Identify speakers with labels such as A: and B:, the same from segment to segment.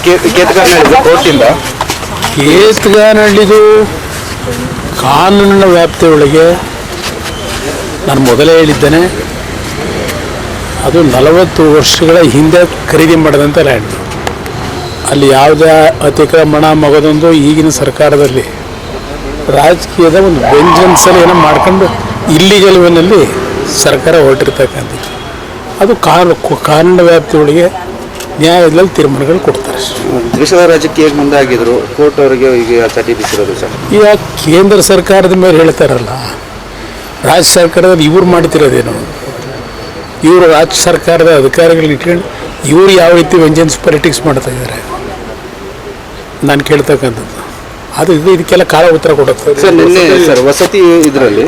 A: ಕೇತಗಾನಹಳ್ಳಿ ಕೋರ್ಟಿಂದ
B: ಕೇತಗಾನಹಳ್ಳಿದು ಕಾನೂನಿನ ವ್ಯಾಪ್ತಿಯೊಳಗೆ ನಾನು ಮೊದಲೇ ಹೇಳಿದ್ದೇನೆ, ಅದು 40 ವರ್ಷಗಳ ಹಿಂದೆ ಖರೀದಿ ಮಾಡಿದಂಥ ಲ್ಯಾಂಡ್. ಅಲ್ಲಿ ಯಾವುದೇ ಅತಿಕ್ರಮಣ ಮಗದೊಂದು ಈಗಿನ ಸರ್ಕಾರದಲ್ಲಿ ರಾಜಕೀಯದ ಒಂದು ವೆಂಜನ್ಸಲ್ಲಿ ಏನೋ ಮಾಡ್ಕೊಂಡು ಇಲ್ಲಿಗಲ್ ವೇನಲ್ಲಿ ಸರ್ಕಾರ ಹೊರಟಿರ್ತಕ್ಕಂಥದ್ದು. ಅದು ಕಾನೂನಿನ ವ್ಯಾಪ್ತಿಯೊಳಗೆ ನ್ಯಾಯಾಲಯದಲ್ಲಿ ತೀರ್ಮಾನಗಳು ಕೊಡ್ತಾರೆ.
A: ದ್ವೇಷದ ರಾಜಕೀಯ ಮುಂದಾಗಿದ್ರು ಕೋರ್ಟ್ ಅವರಿಗೆ ಈಗ ಚಟಿ ಬಿಸಿರೋದು ಸರ್.
B: ಈಗ ಕೇಂದ್ರ ಸರ್ಕಾರದ ಮೇಲೆ ಹೇಳ್ತಾರಲ್ಲ, ರಾಜ್ಯ ಸರ್ಕಾರದಲ್ಲಿ ಇವ್ರು ಮಾಡ್ತಿರೋದೇನು? ಇವರು ರಾಜ್ಯ ಸರ್ಕಾರದ ಅಧಿಕಾರಿಗಳನ್ನ ಇಟ್ಕೊಂಡು ಇವರು ಯಾವ ರೀತಿ ವೆಂಜನ್ಸ್ ಪಾಲಿಟಿಕ್ಸ್ ಮಾಡ್ತಾ ಇದ್ದಾರೆ ನಾನು ಕೇಳ್ತಕ್ಕಂಥದ್ದು. ಅದು ಇದಕ್ಕೆಲ್ಲ ಕಾಲ ಉತ್ತರ ಕೊಡುತ್ತೆ
A: ಸರ್. ನಿನ್ನೆ ಸರ್ ವಸತಿ ಇದರಲ್ಲಿ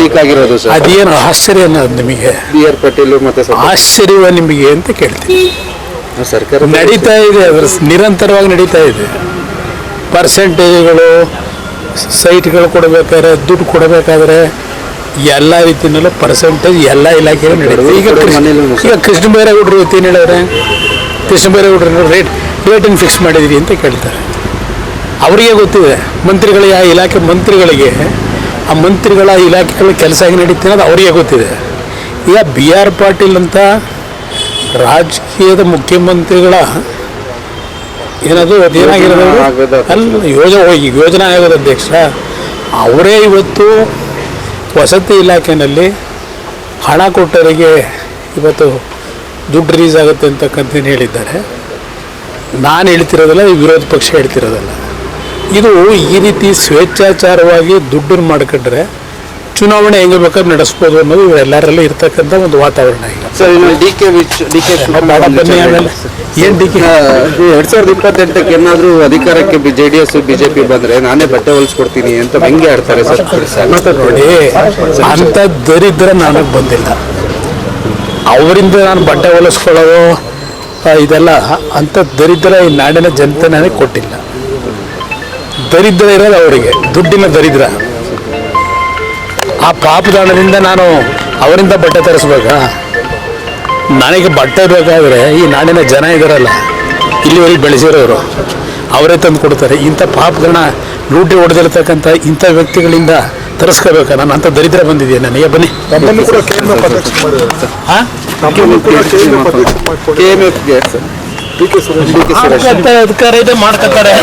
A: ಲೀಕ್ ಆಗಿರೋದು ಸರ್,
B: ಅದೇನು ಆಶ್ಚರ್ಯ ಅನ್ನೋದು ನಿಮಗೆ?
A: BR ಪಾಟೀಲ್ ಮತ್ತೆ
B: ಆಶ್ಚರ್ಯವ ನಿಮಗೆ ಅಂತ ಕೇಳ್ತೀನಿ.
A: ಸರ್ಕಾರ
B: ನಡೀತಾ ಇದೆ, ಅದರ ನಿರಂತರವಾಗಿ ನಡೀತಾ ಇದೆ. ಪರ್ಸೆಂಟೇಜ್ಗಳು ಸೈಟ್ಗಳು ಕೊಡಬೇಕಾದ್ರೆ, ದುಡ್ಡು ಕೊಡಬೇಕಾದ್ರೆ ಎಲ್ಲ ರೀತಿಯಲ್ಲೂ ಪರ್ಸೆಂಟೇಜ್ ಎಲ್ಲ ಇಲಾಖೆಗಳು ನಡೀತದೆ. ಈಗ ಕೃಷ್ಣ ಬೈರೇಗೌಡರು ಏನು ಹೇಳಿದ್ರೆ, ಕೃಷ್ಣ ಬೈರೇಗೌಡರು ರೇಟನ್ನು ಫಿಕ್ಸ್ ಮಾಡಿದಿರಿ ಅಂತ ಕೇಳ್ತಾರೆ. ಅವರಿಗೆ ಗೊತ್ತಿದೆ, ಮಂತ್ರಿಗಳ ಇಲಾಖೆ ಮಂತ್ರಿಗಳಿಗೆ ಆ ಮಂತ್ರಿಗಳ ಇಲಾಖೆಗಳ ಕೆಲಸ ಹೇಗೆ ನಡೀತಿದೆ ಅನ್ನೋದು ಅವರಿಗೆ ಗೊತ್ತಿದೆ. ಈಗ BR ಪಾಟೀಲ್ ಅಂತ ರಾಜಕೀಯದ ಮುಖ್ಯಮಂತ್ರಿಗಳ ಏನದು ಅದೇನಾಗಿರೋದು ಅಲ್ಲ, ಯೋಜನಾ ಆಯೋಗದ ಅಧ್ಯಕ್ಷ ಅವರೇ ಇವತ್ತು ವಸತಿ ಇಲಾಖೆಯಲ್ಲಿ ಹಣ ಕೊಟ್ಟವರಿಗೆ ಇವತ್ತು ದುಡ್ಡು ರಿಲೀಸ್ ಆಗುತ್ತೆ ಅಂತಕ್ಕಂಥದ್ದು ಹೇಳಿದ್ದಾರೆ. ನಾನು ಹೇಳ್ತಿರೋದಲ್ಲ, ವಿರೋಧ ಪಕ್ಷ ಹೇಳ್ತಿರೋದಲ್ಲ. ಇದು ಈ ರೀತಿ ಸ್ವೇಚ್ಛಾಚಾರವಾಗಿ ದುಡ್ಡನ್ನು ಮಾಡ್ಕೊಂಡ್ರೆ ಚುನಾವಣೆ ಹೆಂಗೆ ಬೇಕಾದ್ರೆ ನಡೆಸ್ಬೋದು ಅನ್ನೋದು ಎಲ್ಲರಲ್ಲೂ ಇರ್ತಕ್ಕಂಥ ಒಂದು ವಾತಾವರಣ. ಈಗ
A: ಸರ್ ಇನ್ನು DK
B: ಬನ್ನಿ, ಆಮೇಲೆ ಏನು DK
A: 2028ಕ್ಕೆ ಏನಾದರೂ ಅಧಿಕಾರಕ್ಕೆ JDS BJP ಬಂದರೆ ನಾನೇ ಬಟ್ಟೆ ಹೊಲಿಸ್ಕೊಡ್ತೀನಿ ಅಂತ ವ್ಯಂಗ್ಯ ಆಡ್ತಾರೆ ಸರ್.
B: ಮತ್ತೆ ನೋಡಿ, ಅಂಥ ದರಿದ್ರ ನನಗೆ ಬಂದಿಲ್ಲ. ಅವರಿಂದ ನಾನು ಬಟ್ಟೆ ಹೊಲಿಸ್ಕೊಳ್ಳೋದು ಇದೆಲ್ಲ ಅಂಥ ದರಿದ್ರ ಈ ನಾಡಿನ ಜನತೆ ನನಗೆ ಕೊಟ್ಟಿಲ್ಲ. ದರಿದ್ರ ಇರೋದು ಅವರಿಗೆ, ದುಡ್ಡಿನ ದರಿದ್ರ. ಆ ಪಾಪದಾಣದಿಂದ ನಾನು ಅವರಿಂದ ಬಟ್ಟೆ ತರಿಸ್ಬೇಕಾ? ನನಗೆ ಬಟ್ಟೆ ಬೇಕಾದರೆ ಈ ನಾಡಿನ ಜನ ಇದ್ದಾರಲ್ಲ, ಇಲ್ಲಿವರೆಗೆ ಬೆಳೆಸಿರೋರು ಅವರೇ ತಂದು ಕೊಡ್ತಾರೆ. ಇಂಥ ಪಾಪಗಳನ್ನ ಲೂಟಿ ಹೊಡೆದಿರ್ತಕ್ಕಂಥ ಇಂಥ ವ್ಯಕ್ತಿಗಳಿಂದ ತರಿಸ್ಕೋಬೇಕಾ? ನಾನು ಅಂಥ ದರಿದ್ರ ಬಂದಿದ್ದೀನಿ ನನಗೆ. ಬನ್ನಿ,
A: KMFಗೆ
B: ಅಧಿಕಾರ ಇದೆ, ಮಾಡ್ಕೊತಾರೆ.